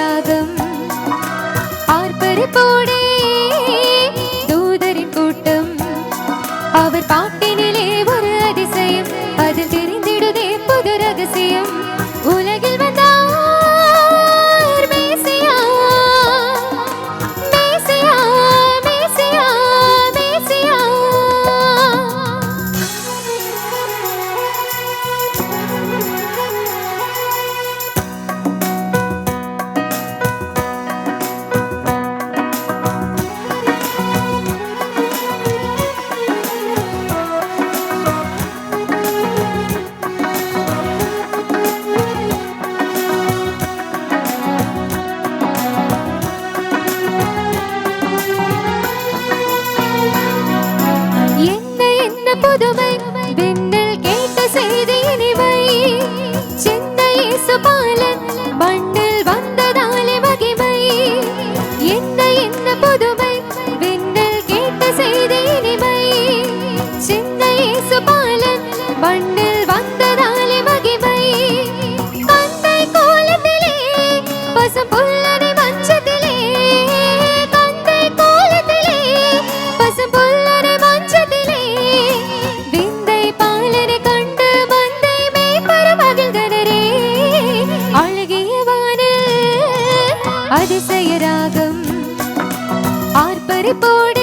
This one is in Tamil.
ராகம் ஆர்ப்பரிப்போடே தூதரின் கூட்டம் அவர் பாட்டினிலே ஒரு அதிசயம் அதில் தெரிந்திடுதே புது ரகசியம் உலகில் வந்தார் மேசியா மேசியா மேசியா மேசியா புதுமை விண்ணில் கேட்ட செய்தி இனிமை சிந்தை இயேசு பாலன் மண்ணில் வந்ததாலே மகிமை என்ன புதுமை விண்ணில் கேட்ட செய்தி இனிமை சிந்தை இயேசு பாலன் மண்ணில் வந்ததாலே மகிமை கந்தை கோலத்திலே பசும் புல்லனை மஞ்சத்திலே கந்தை கோலத்திலே பசும் புல்லனை மஞ்சத்திலே அதிசய ராகம் ஆர்ப்பரிப்போடு